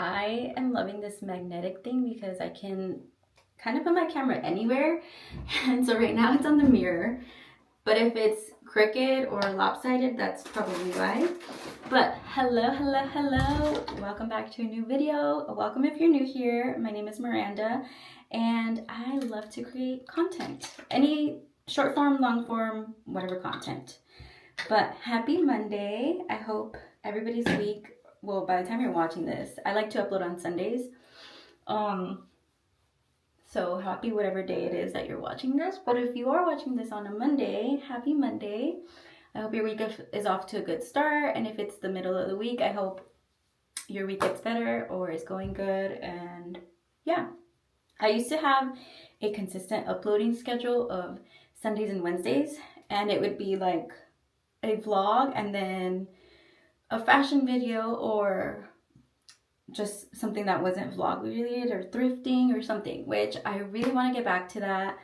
I am loving this magnetic thing because I can kind of put my camera anywhere. And so right now it's on the mirror. But if it's crooked or lopsided, that's probably why. But hello. Welcome back to a new video. Welcome if you're new here. My name is Miranda and I love to create content. Any short form, long form, whatever content. But happy Monday. I hope everybody's week, well, by the time you're watching this, I like to upload on Sundays. So happy whatever day it is that you're watching this. But if you are watching this on a Monday, happy Monday. I hope your week is off to a good start. And if it's the middle of the week, I hope your week gets better or is going good. And yeah, I used to have a consistent uploading schedule of Sundays and Wednesdays. And it would be like a vlog and then a fashion video or just something that wasn't vlog related or thrifting or something, which I really want to get back to that.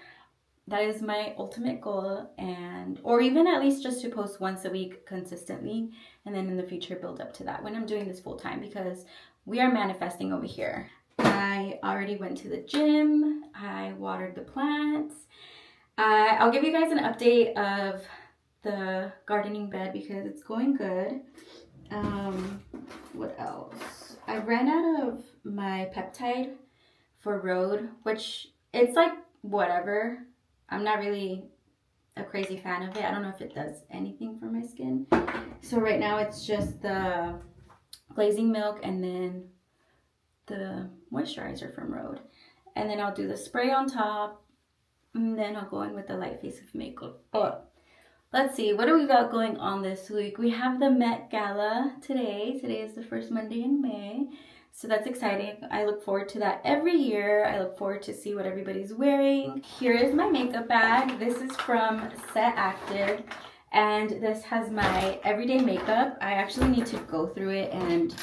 That is my ultimate goal, and or even at least just to post once a week consistently, and then in the future build up to that when I'm doing this full time, because we are manifesting over here. I already went to the gym. I watered the plants. I'll give you guys an update of the gardening bed because it's going good. What else? I ran out of my peptide for road, which it's like whatever. I'm not really a crazy fan of it. I don't know if it does anything for my skin. So right now it's just the glazing milk and then the moisturizer from Rhode. And then I'll do the spray on top. And then I'll go in with the light face of makeup. But let's see, what do we got going on this week? We have the Met Gala today. Today is the first Monday in May. So that's exciting. I look forward to that every year. I look forward to see what everybody's wearing. Here is my makeup bag. This is from Set Active. And this has my everyday makeup. I actually need to go through it and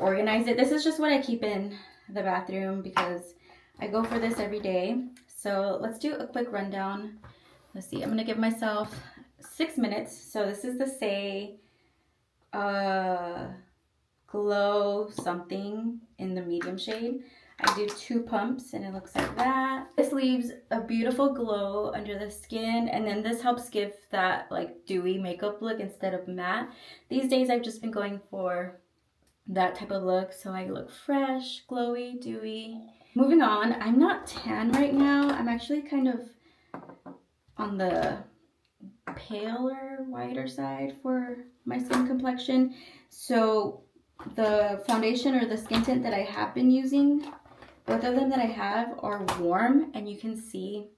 organize it. This is just what I keep in the bathroom because I go for this every day. So let's do a quick rundown. Let's see, I'm gonna give myself 6 minutes. So this is the Say Glow something in the medium shade. I do 2 pumps and it looks like that. This leaves a beautiful glow under the skin, and then this helps give that like dewy makeup look instead of matte. These days I've just been going for that type of look, so I look fresh, glowy, dewy. Moving on, I'm not tan right now. I'm actually kind of on the paler, whiter side for my skin complexion. So the foundation or the skin tint that I have been using, both of them that I have are warm, and you can see.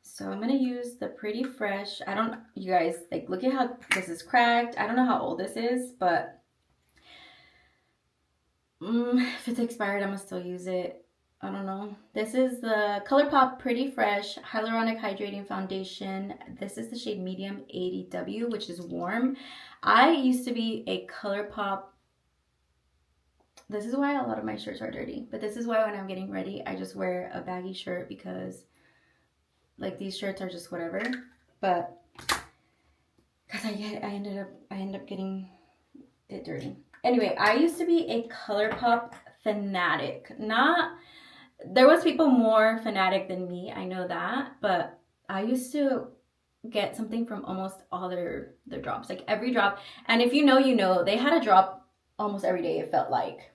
So I'm gonna use the Pretty Fresh. You guys, like, look at how this is cracked. I don't know how old this is, but if it's expired, I'm gonna still use it. I don't know. This is the ColourPop Pretty Fresh Hyaluronic Hydrating Foundation. This is the shade Medium 80W, which is warm. I used to be a ColourPop. This is why a lot of my shirts are dirty. But this is why when I'm getting ready, I just wear a baggy shirt because like these shirts are just whatever. But because I end up getting it dirty. Anyway, I used to be a ColourPop fanatic. There was people more fanatic than me, I know that, but I used to get something from almost all their drops, like every drop. And if you know, you know, they had a drop almost every day, it felt like.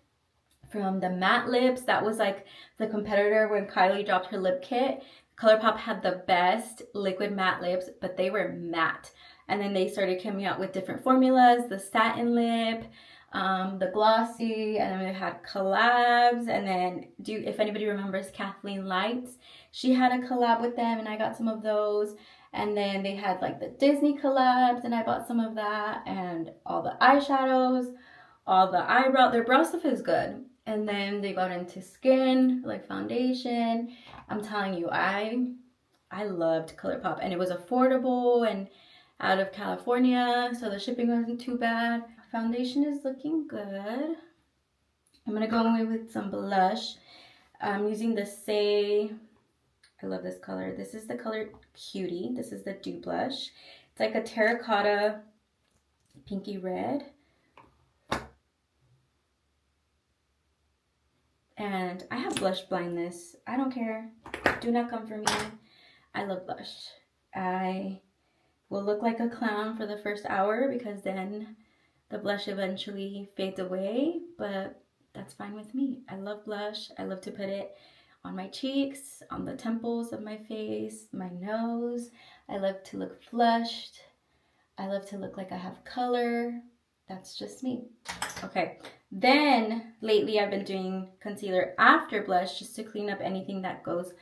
From the matte lips, that was like the competitor when Kylie dropped her lip kit. ColourPop had the best liquid matte lips, but they were matte. And then they started coming out with different formulas, the satin lip, the glossy, and then we had collabs. And then if anybody remembers Kathleen Lights, she had a collab with them and I got some of those. And then they had like the Disney collabs and I bought some of that, and all the eyeshadows, all the their brow stuff is good. And then they got into skin, like foundation. I'm telling you, I loved ColourPop, and it was affordable and out of California, so the shipping wasn't too bad. Foundation is looking good. I'm gonna go away with some blush. I'm using the Say, I love this color. This is the color Cutie. This is the Dew Blush. It's like a terracotta pinky red. And I have blush blindness. I don't care. Do not come for me. I love blush. I will look like a clown for the first hour because then the blush eventually fades away, but that's fine with me. I love blush. I love to put it on my cheeks, on the temples of my face, my nose. I love to look flushed. I love to look like I have color. That's just me. Okay, then lately I've been doing concealer after blush just to clean up anything that goes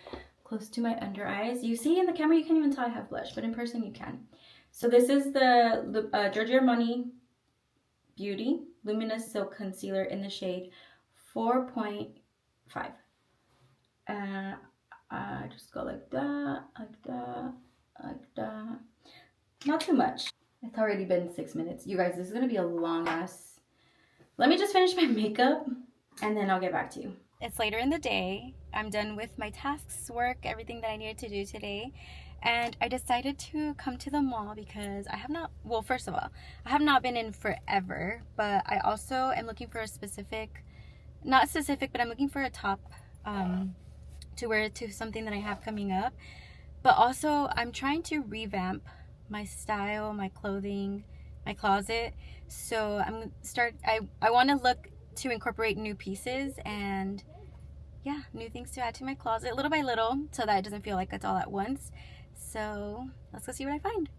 close to my under eyes. You see in the camera, you can't even tell I have blush, but in person you can. So this is the Giorgio Armani Beauty Luminous Silk Concealer in the shade 4.5. I just go like that, like that, like that. Not too much. It's already been 6 minutes. You guys, this is gonna be a long ass. Let me just finish my makeup and then I'll get back to you. It's later in the day. I'm done with my tasks, work, everything that I needed to do today. And I decided to come to the mall because I have not, well, first of all, I have not been in forever, but I also am looking for a specific, not specific, but I'm looking for a top to wear to something that I have coming up. But also I'm trying to revamp my style, my clothing, my closet. So I want to look to incorporate new pieces and yeah, new things to add to my closet little by little so that it doesn't feel like it's all at once. So let's go see what I find.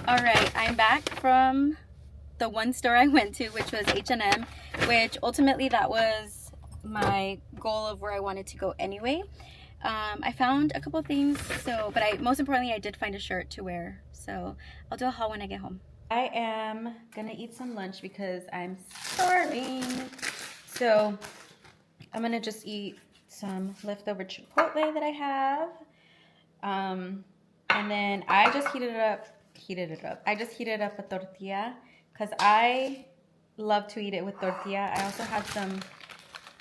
All right, I'm back from the one store I went to, which was H&M, which ultimately that was my goal of where I wanted to go anyway. I found a couple of things, but most importantly, I did find a shirt to wear. So I'll do a haul when I get home. I am gonna eat some lunch because I'm starving. So I'm gonna just eat some leftover chipotle that I have. And then I just heated it up. I just heated up a tortilla because I love to eat it with tortilla. I also had some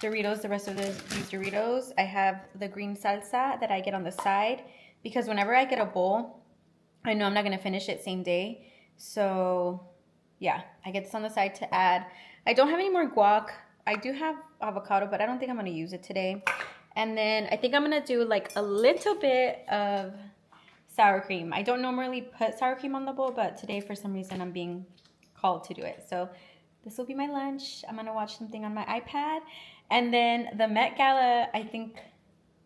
Doritos, the rest of these Doritos. I have the green salsa that I get on the side because whenever I get a bowl, I know I'm not going to finish it same day. So yeah, I get this on the side to add. I don't have any more guac. I do have avocado, but I don't think I'm going to use it today. And then I think I'm going to do like a little bit of sour cream. I don't normally put sour cream on the bowl, but today for some reason I'm being called to do it. So this will be my lunch. I'm gonna watch something on my iPad. And then the Met Gala, I think,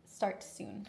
starts soon.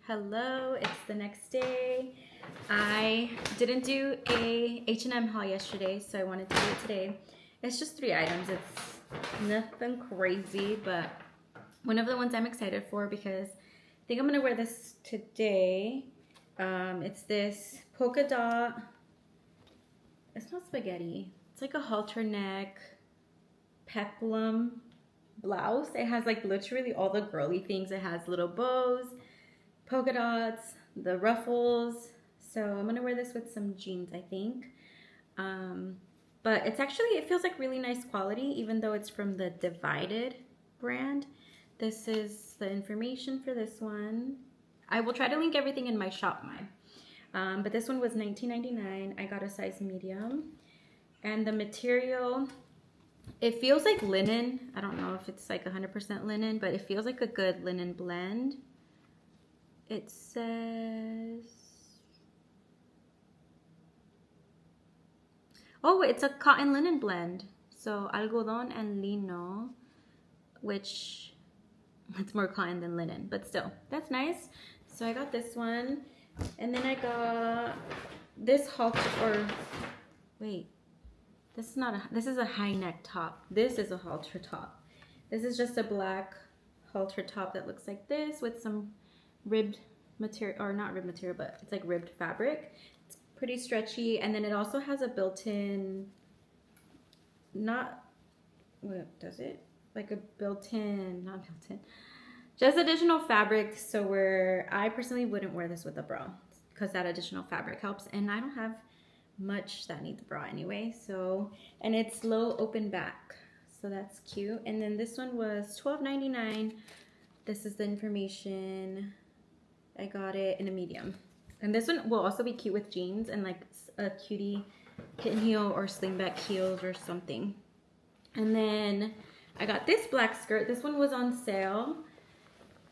Hello, it's the next day. I didn't do a H&M haul yesterday, so I wanted to do it today. It's just 3 items. It's nothing crazy, but one of the ones I'm excited for because I think I'm gonna wear this today. It's this polka dot. It's not spaghetti. It's like a halter neck peplum blouse. It has like literally all the girly things. It has little bows, polka dots, the ruffles. So I'm gonna wear this with some jeans, I think. but it's actually, it feels like really nice quality, even though it's from the Divided brand. This is the information for this one. I will try to link everything in my shop mine. But this one was $19.99. I got a size medium. And the material, it feels like linen. I don't know if it's like 100% linen, but it feels like a good linen blend. It says, oh, it's a cotton linen blend. So algodón and lino, which it's more cotton than linen, but still, that's nice. So I got this one, and then I got this halter, or wait, this is not a, this is a high neck top. This is a halter top. This is just a black halter top that looks like this with some ribbed material, or not ribbed material, but it's like ribbed fabric. It's pretty stretchy, and then it also has a built-in, not, what does it? Like a built-in, not built-in, just additional fabric. So where I personally wouldn't wear this with a bra because that additional fabric helps, and I don't have much that needs a bra anyway. So, and it's low open back, so that's cute. And then this one was $12.99. This is the information. I got it in a medium, and this one will also be cute with jeans and like a cutie kitten heel or slingback heels or something. And then I got this black skirt. This one was on sale.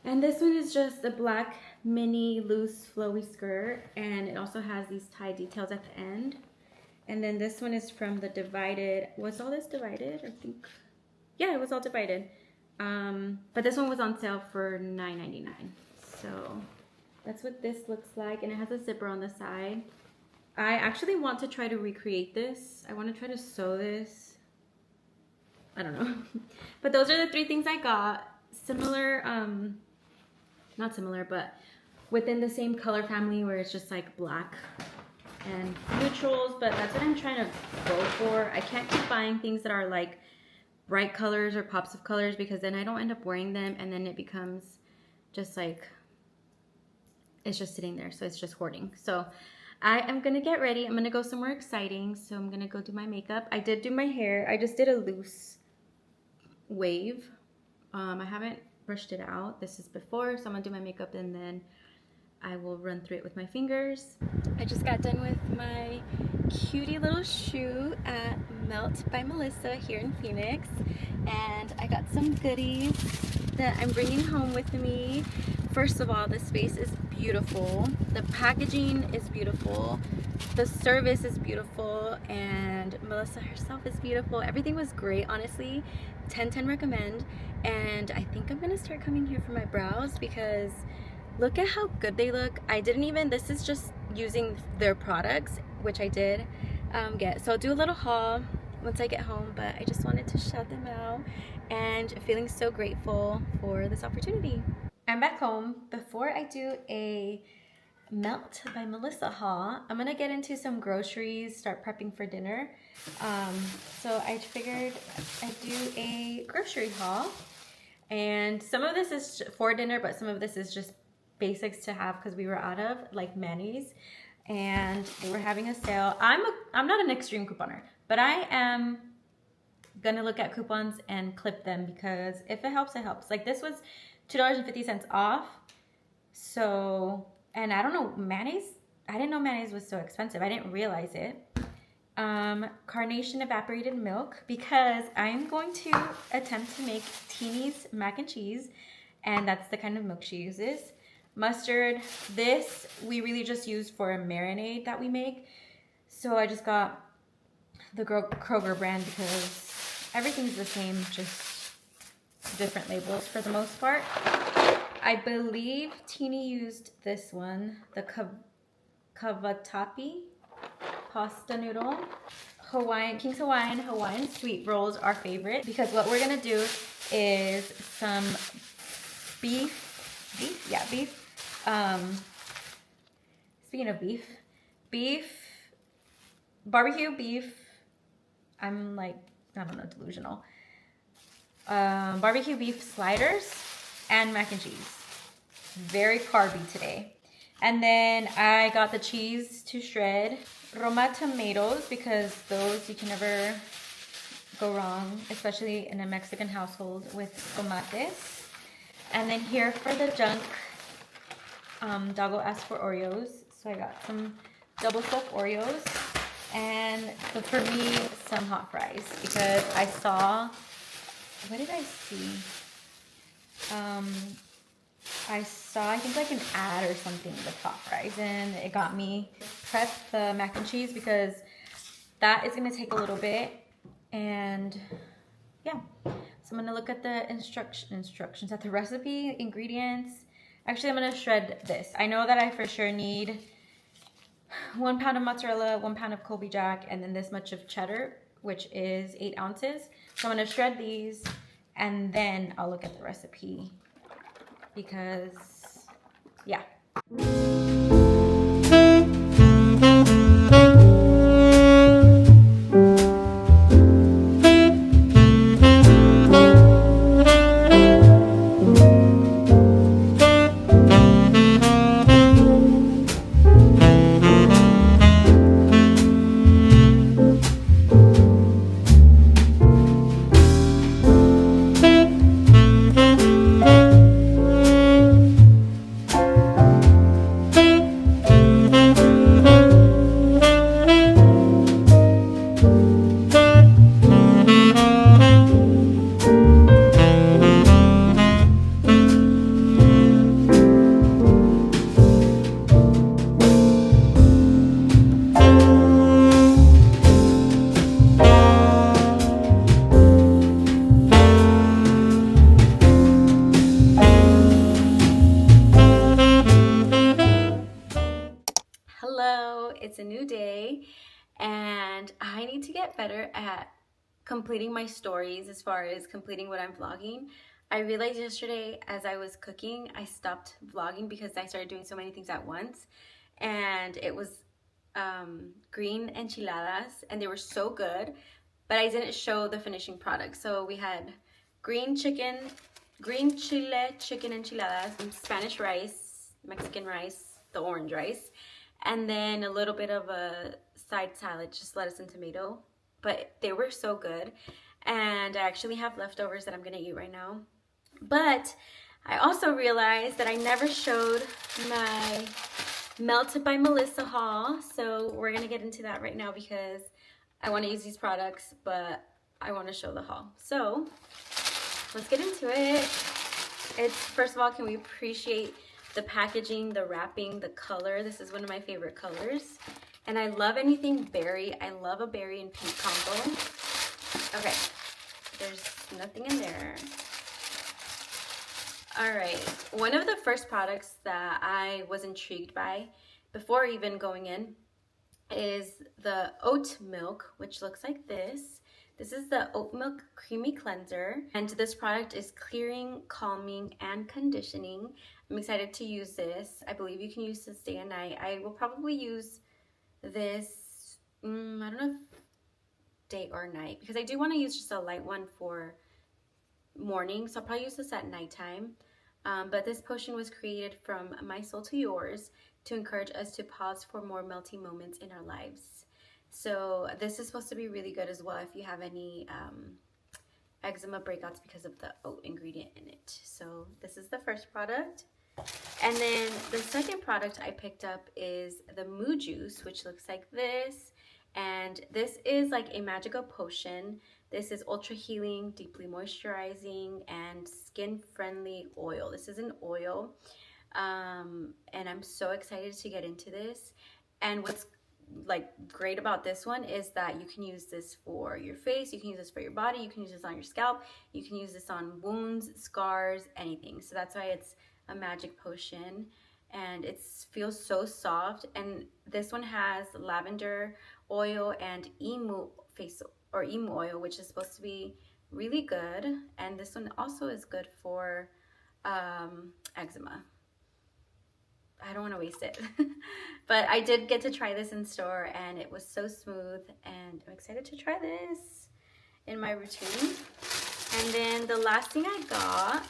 And this one is just a black mini loose flowy skirt. And it also has these tie details at the end. And then this one is from the Divided. Was all this Divided? I think. Yeah, it was all Divided. But this one was on sale for $9.99. So that's what this looks like. And it has a zipper on the side. I actually want to try to recreate this. I want to try to sew this. I don't know. But those are the three things I got. Similar, not similar, but within the same color family where it's just like black and neutrals, but that's what I'm trying to go for. I can't keep buying things that are like bright colors or pops of colors because then I don't end up wearing them and then it becomes just like, it's just sitting there. So it's just hoarding. So I am gonna get ready. I'm gonna go somewhere exciting. So I'm gonna go do my makeup. I did do my hair. I just did a loose wave. I haven't brushed it out. This is before, so I'm gonna do my makeup and then I will run through it with my fingers. I just got done with my cutie little shoot at Melt by Melissa here in Phoenix, and I got some goodies that I'm bringing home with me. First of all, the space is beautiful. The packaging is beautiful. The service is beautiful, and Melissa herself is beautiful. Everything was great, honestly. 10/10 recommend. And I think I'm gonna start coming here for my brows because look at how good they look. I didn't even, this is just using their products, which I did get. So I'll do a little haul once I get home, but I just wanted to shout them out and feeling so grateful for this opportunity. I'm back home. Before I do a Melt by Melissa haul, I'm gonna get into some groceries, start prepping for dinner. So I figured I'd do a grocery haul, and some of this is for dinner, but some of this is just basics to have because we were out of, like mayonnaise, and they were having a sale. I'm not an extreme couponer, but I am gonna look at coupons and clip them because if it helps, it helps. Like this was $2.50 off. So, and I don't know, mayonnaise, I didn't know mayonnaise was so expensive. I didn't realize it. Carnation evaporated milk because I'm going to attempt to make Teeny's mac and cheese, and that's the kind of milk she uses. Mustard, this we really just use for a marinade that we make. So I just got the Kroger brand because everything's the same, just different labels for the most part. I believe Teeny used this one, the Cavatappi pasta noodle. King's Hawaiian sweet rolls are favorite because what we're gonna do is some beef. Speaking of beef, barbecue beef. I'm like, I don't know, delusional. Barbecue beef sliders and mac and cheese. Very carby today. And then I got the cheese to shred. Roma tomatoes, because those you can never go wrong, especially in a Mexican household with tomates. And then here for the junk, Doggo asked for Oreos, so I got some double stuffed Oreos, and for me, some hot fries, because I saw, what did I see? I saw, I think like an ad or something with hot fries, and it got me prep the mac and cheese because that is gonna take a little bit, and yeah. So I'm gonna look at the instructions at the recipe, ingredients. Actually, I'm gonna shred this. I know that I for sure need 1 pound of mozzarella, 1 pound of Colby Jack, and then this much of cheddar, which is 8 ounces. So I'm gonna shred these, and then I'll look at the recipe because, yeah. Hello, it's a new day, and I need to get better at completing my stories as far as completing what I'm vlogging. I realized yesterday as I was cooking, I stopped vlogging because I started doing so many things at once, and it was green enchiladas, and they were so good, but I didn't show the finishing product. So we had green chile chicken enchiladas, Spanish rice, Mexican rice, the orange rice, and then a little bit of a side salad, just lettuce and tomato. But they were so good, and I actually have leftovers that I'm gonna eat right now. But I also realized that I never showed my Melted by Melissa haul, so we're gonna get into that right now because I want to use these products, but I want to show the haul. So let's get into it. It's, first of all, can we appreciate the packaging, the wrapping, the color? This is one of my favorite colors, and I love anything berry. I love a berry and pink combo. Okay, there's nothing in there. All right, one of the first products that I was intrigued by before even going in is the oat milk, which looks like this. This is the oat milk creamy cleanser, and this product is clearing, calming, and conditioning. I'm excited to use this. I believe you can use this day and night. I will probably use this, I don't know if day or night, because I do want to use just a light one for morning, so I'll probably use this at nighttime. But this potion was created from my soul to yours to encourage us to pause for more melting moments in our lives. So this is supposed to be really good as well if you have any eczema breakouts because of the oat ingredient in it. So this is the first product. And then the second product I picked up is the Moo Juice, which looks like this. And this is like a magical potion. This is ultra healing, deeply moisturizing, and skin friendly oil. This is an oil, and I'm so excited to get into this. And what's like great about this one is that you can use this for your face, you can use this for your body, you can use this on your scalp, you can use this on wounds, scars, anything. So that's why it's a magic potion, and it feels so soft. And this one has lavender oil and emu oil, which is supposed to be really good. And this one also is good for eczema. I don't want to waste it. But I did get to try this in store, and it was so smooth, and I'm excited to try this in my routine. And then the last thing I got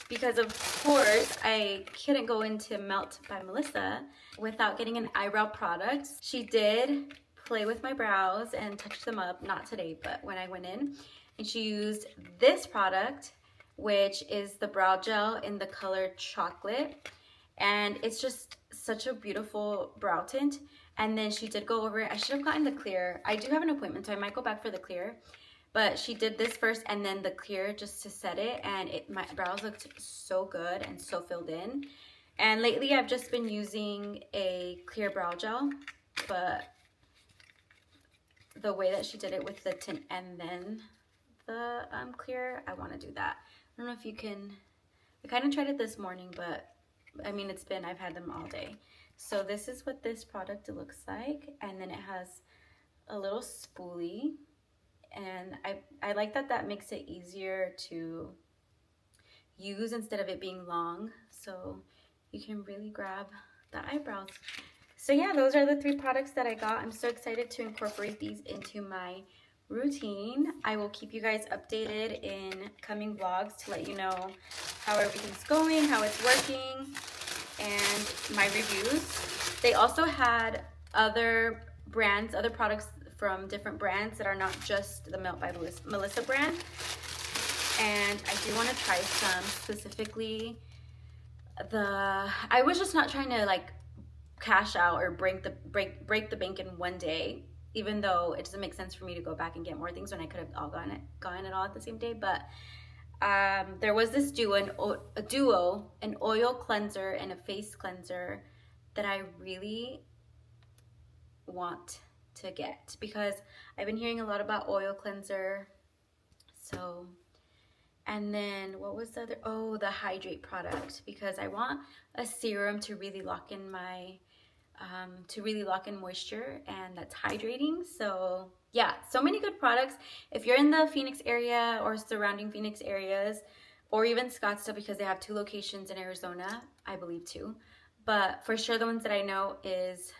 because of course I couldn't go into Melt by Melissa without getting an eyebrow product. She did play with my brows and touch them up, not today, but when I went in, and she used this product, which is the brow gel in the color chocolate, and it's just such a beautiful brow tint. And then she did go over it. I should have gotten the clear. I do have an appointment, so I might go back for the clear. But she did this first and then the clear just to set it, and my brows looked so good and so filled in. And lately I've just been using a clear brow gel, but the way that she did it with the tint and then the clear, I want to do that. I don't know if you can, I kind of tried it this morning, but I mean, I've had them all day. So this is what this product looks like, and then it has a little spoolie. And I like that makes it easier to use instead of it being long. So you can really grab the eyebrows. So yeah, those are the 3 products that I got. I'm so excited to incorporate these into my routine. I will keep you guys updated in coming vlogs to let you know how everything's going, how it's working, and my reviews. They also had other brands, other products from different brands that are not just the Melt by Melissa brand, and I do want to try some, specifically I was just not trying to like cash out or break the bank in one day, even though it doesn't make sense for me to go back and get more things when I could have all gotten it all at the same day. But there was this duo, an oil cleanser and a face cleanser that I really want to get, because I've been hearing a lot about oil cleanser. So, and then what was the other? Oh, the hydrate product, because I want a serum to really lock in my moisture, and that's hydrating. So yeah, so many good products. If you're in the Phoenix area or surrounding Phoenix areas, or even Scottsdale, because they have 2 locations in Arizona, I believe 2, but for sure the ones that I know is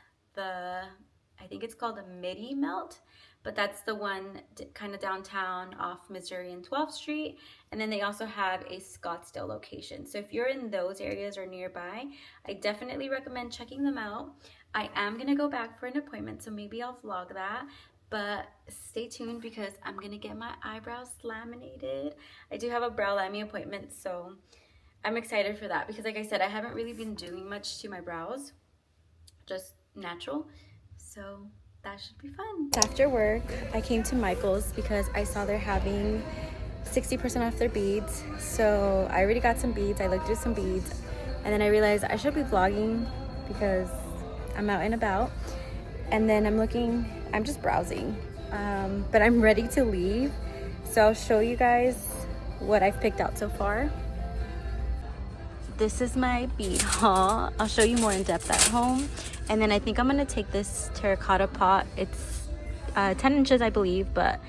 I think it's called a Midi Melt, but that's the one kind of downtown off Missouri and 12th Street. And then they also have a Scottsdale location. So if you're in those areas or nearby, I definitely recommend checking them out. I am going to go back for an appointment, so maybe I'll vlog that. But stay tuned, because I'm going to get my eyebrows laminated. I do have a brow laming appointment, so I'm excited for that, because like I said, I haven't really been doing much to my brows, just natural. So that should be fun. After work, I came to Michael's because I saw they're having 60% off their beads. So I already got some beads. I looked through some beads, and then I realized I should be vlogging because I'm out and about. And then I'm just browsing, but I'm ready to leave. So I'll show you guys what I've picked out so far. This is my bead haul. I'll show you more in depth at home. And then I think I'm gonna take this terracotta pot. It's 10 inches, I believe, but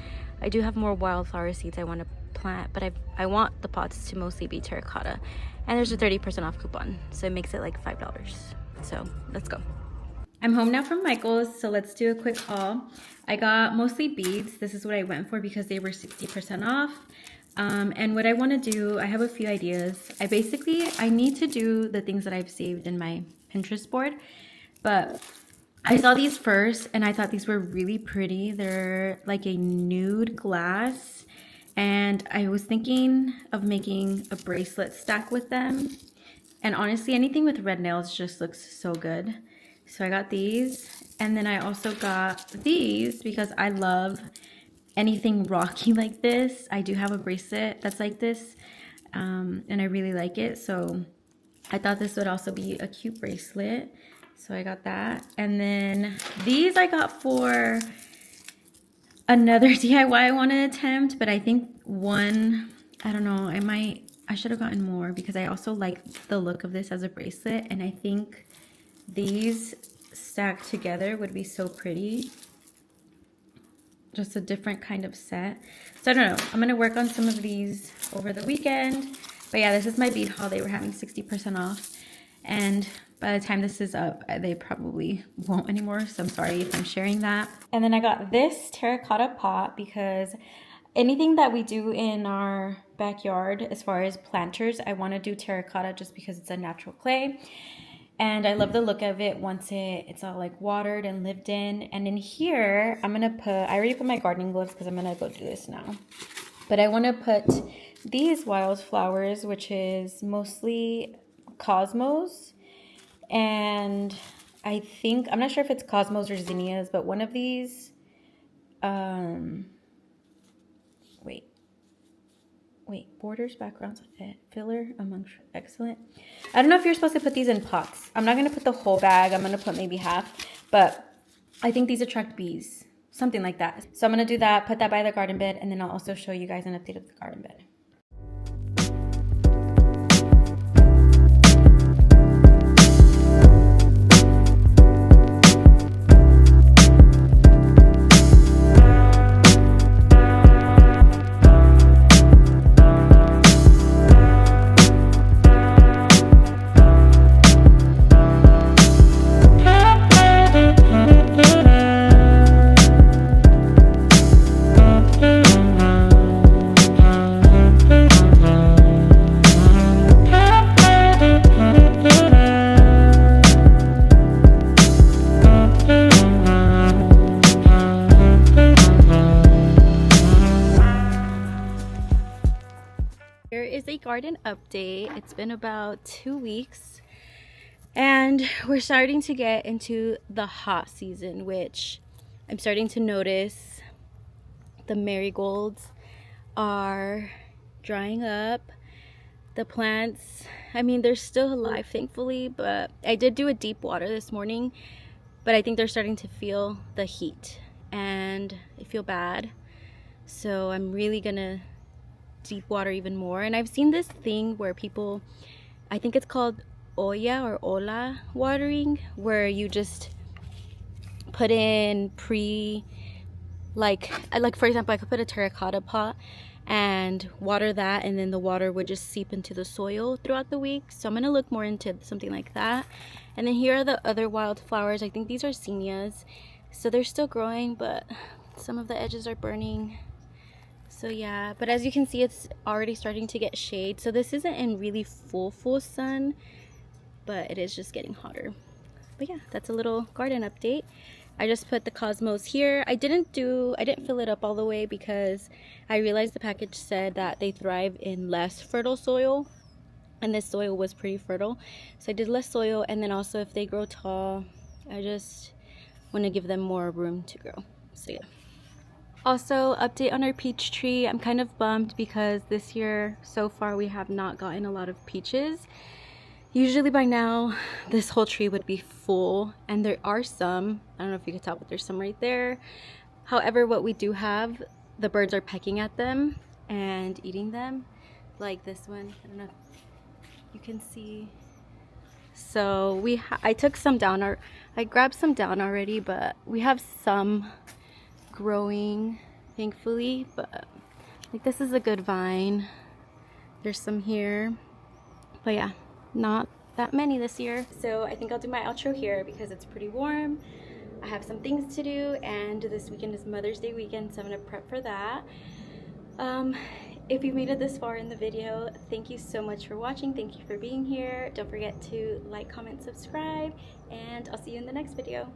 I do have more wildflower seeds I want to plant, but I want the pots to mostly be terracotta. And there's a 30% off coupon, so it makes it like $5. So let's go. I'm home now from Michael's, so let's do a quick haul. I got mostly beads. This is what I went for because they were 60% off. And what I want to do, I have a few ideas. I need to do the things that I've saved in my Pinterest board, but I saw these first and I thought these were really pretty. They're like a nude glass, and I was thinking of making a bracelet stack with them. And honestly, anything with red nails just looks so good. So I got these, and then I also got these because I love anything rocky like this. I do have a bracelet that's like this, and I really like it. So I thought this would also be a cute bracelet. So I got that. And then these I got for another DIY I want to attempt, but I think one, I don't know, I should have gotten more because I also like the look of this as a bracelet, and I think these stacked together would be so pretty. Just a different kind of set. So I don't know. I'm going to work on some of these over the weekend. But yeah, this is my bead haul. They were having 60% off. And by the time this is up, they probably won't anymore. So I'm sorry if I'm sharing that. And then I got this terracotta pot because anything that we do in our backyard as far as planters, I want to do terracotta just because it's a natural clay. And I love the look of it once it's all like watered and lived in. And in here, I'm going to put, I already put my gardening gloves because I'm going to go do this now. But I want to put these wildflowers, which is mostly cosmos. And I think, I'm not sure if it's cosmos or zinnias, but one of these, borders, backgrounds, filler amongst, excellent. I don't know if you're supposed to put these in pots. I'm not going to put the whole bag. I'm going to put maybe half, but I think these attract bees, something like that. So I'm going to do that, put that by the garden bed, and then I'll also show you guys an update of the garden bed. Here is a garden update. It's been about 2 weeks and we're starting to get into the hot season, which I'm starting to notice the marigolds are drying up. The plants, I mean, they're still alive thankfully, but I did do a deep water this morning, but I think they're starting to feel the heat and I feel bad. So I'm really gonna deep water even more. And I've seen this thing where people, I think it's called olla or ola watering, where you just put in like for example, I could put a terracotta pot and water that, and then the water would just seep into the soil throughout the week. So I'm gonna look more into something like that. And then here are the other wildflowers. I think these are zinnias, so they're still growing, but some of the edges are burning. So yeah, but as you can see, it's already starting to get shade. So this isn't in really full sun, but it is just getting hotter. But yeah, that's a little garden update. I just put the cosmos here. I didn't fill it up all the way because I realized the package said that they thrive in less fertile soil, and this soil was pretty fertile. So I did less soil, and then also if they grow tall, I just want to give them more room to grow. So yeah. Also, update on our peach tree. I'm kind of bummed because this year so far we have not gotten a lot of peaches. Usually by now this whole tree would be full, and there are some. I don't know if you can tell, but there's some right there. However, what we do have, the birds are pecking at them and eating them, like this one. I don't know if you can see. So I took some down, or I grabbed some down already, but we have some growing thankfully. But like, this is a good vine. There's some here, but yeah, not that many this year. So I think I'll do my outro here because it's pretty warm. I have some things to do, and this weekend is Mother's Day weekend, so I'm gonna prep for that. If you made it this far in the video, thank you so much for watching. Thank you for being here. Don't forget to like, comment, subscribe, and I'll see you in the next video.